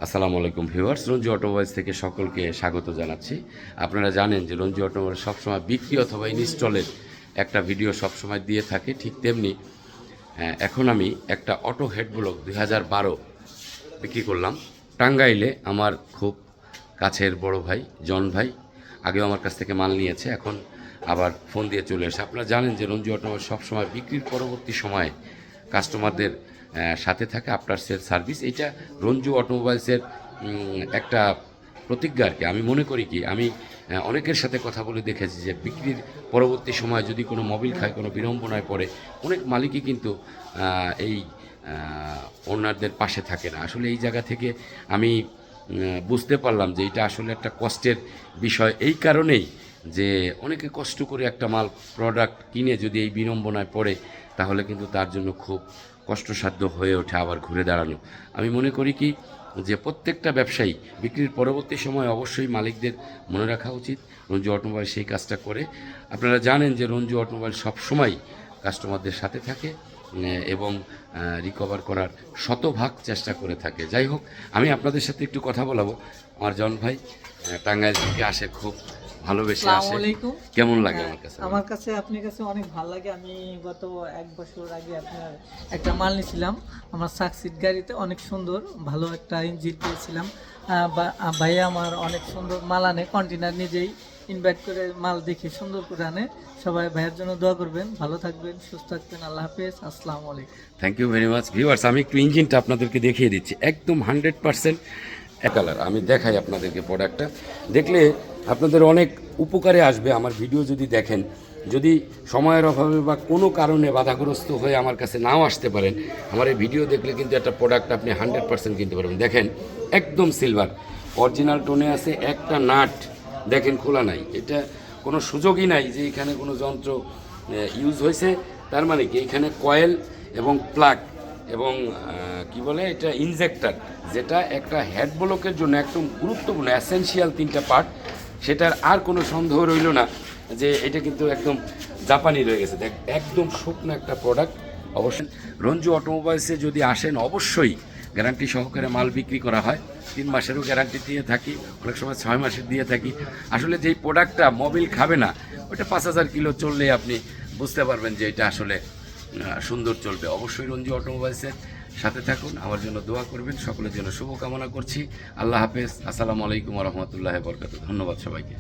আসসালামু আলাইকুম viewers, Ranju automobiles থেকে সকলকে স্বাগত জানাচ্ছি। আপনারা জানেন যে রঞ্জু অটোমোবাইল সবসময় বিক্রি অথবা ইনস্টলের একটা ভিডিও সবসময় দিয়ে থাকে, ঠিক তেমনি এখন আমি একটা অটো হেড ব্লক 2012 বিক্রি করলাম টাঙ্গাইলে। আমার খুব কাছের বড় ভাই জন ভাই আগেও আমার কাছ থেকে মাল নিয়েছে, এখন আবার ফোন দিয়ে চলে এসে। আপনারা জানেন যে রঞ্জু অটোমোবাইল সবসময় বিক্রির পরবর্তী সময়ে কাস্টমারদের সাথে থাকে আফটার সেল সার্ভিস। এটা রঞ্জু অটোমোবাইলসের একটা প্রতিজ্ঞা আর কি। আমি মনে করি কি, আমি অনেকের সাথে কথা বলে দেখেছি যে বিক্রির পরবর্তী সময় যদি কোনো মোবিল খায়, কোনো বিড়ম্বনায় পড়ে, অনেক মালিকই কিন্তু এই ওনারদের পাশে থাকে না। আসলে এই জায়গা থেকে আমি বুঝতে পারলাম যে এটা আসলে একটা কষ্টের বিষয়, এই কারণেই যে অনেকে কষ্ট করে একটা মাল প্রোডাক্ট কিনে যদি এই বিড়ম্বনায় পড়ে, তাহলে কিন্তু তার জন্য খুব কষ্টসাধ্য হয়ে ওঠে আবার ঘুরে দাঁড়ানো। আমি মনে করি কি যে প্রত্যেকটা ব্যবসায়ী বিক্রির পরবর্তী সময় অবশ্যই মালিকদের মনে রাখা উচিত। রঞ্জু অটোমোবাইল সেই কাজটা করে। আপনারা জানেন যে রঞ্জু অটোমোবাইল সবসময় কাস্টমারদের সাথে থাকে এবং রিকভার করার শতভাগ চেষ্টা করে থাকে। যাই হোক, আমি আপনাদের সাথে একটু কথা বলাবো। আমার জন ভাই টাঙ্গাইল থেকে আসে, খুব ভালোবেসে আসে। আসসালামু আলাইকুম। কেমন লাগে আমার কাছে? আমার কাছে আপনার কাছে অনেক ভালো লাগে। আমি গত 1 বছর আগে আপনার একটা মাল নিয়েছিলাম আমার সাকসিড গাড়িতে, অনেক সুন্দর ভালো একটা ইঞ্জিন পেয়েছিলাম। ভাইয়া আমার অনেক সুন্দর মাল আনে, কন্টেনার নিজেই ইনভাইট করে মাল দেখে সুন্দর করে আনে। সবাই ভাইয়ের জন্য দোয়া করবেন, ভালো থাকবেন, সুস্থ থাকবেন। আল্লাহ হাফেজ, আসসালামু আলাইকুম। Thank you very much viewers. আমি একটু ইঞ্জিনটা আপনাদেরকে দেখিয়ে দিচ্ছি, একদম 100% কালার। আমি দেখাই আপনাদেরকে প্রোডাক্টটা, দেখলে আপনাদের অনেক উপকারে আসবে। আমার ভিডিও যদি দেখেন, যদি সময়ের অভাবে বা কোনো কারণে বাধাগ্রস্ত হয়ে আমার কাছে নাও আসতে পারেন, আমার এই ভিডিও দেখলে কিন্তু একটা প্রোডাক্ট আপনি 100% কিনতে পারবেন। দেখেন, একদম সিলভার অরিজিনাল টোনে আছে, একটা নাট দেখেন খোলা নাই। এটা কোনো সুযোগই নাই যে এখানে কোনো যন্ত্র ইউজ হয়েছে। তার মানে কি, এখানে কয়েল এবং প্লাগ এবং কি বলে এটা ইনজেক্টর, যেটা একটা হেড ব্লকের জন্য একদম গুরুত্বপূর্ণ অ্যাসেনশিয়াল 3টা পার্ট। সেটার আর কোনো সন্দেহ রইল না যে এটা কিন্তু একদম জাপানি রয়ে গেছে। দেখ, একদম শুকনো একটা প্রোডাক্ট। অবশ্যই রঞ্জু অটোমোবাইলসে যদি আসেন, অবশ্যই গ্যারান্টি সহকারে মাল বিক্রি করা হয়। 3 মাসেরও গ্যারান্টি দিয়ে থাকি, অনেক সময় 6 মাসের দিয়ে থাকি। আসলে যেই প্রোডাক্টটা মোবিল খাবে না, ওটা 5000 কিলো চললে আপনি বুঝতে পারবেন যে এটা আসলে সুন্দর চলবে। অবশ্যই রঞ্জু অটোমোবাইলসের সাথে থাকুন, আমার জন্য দোয়া করবেন। সকলের জন্য শুভকামনা করছি। আল্লাহ হাফেজ, আসসালামু আলাইকুম ওয়া রাহমাতুল্লাহি ওয়া বারাকাতুহু। ধন্যবাদ সবাইকে।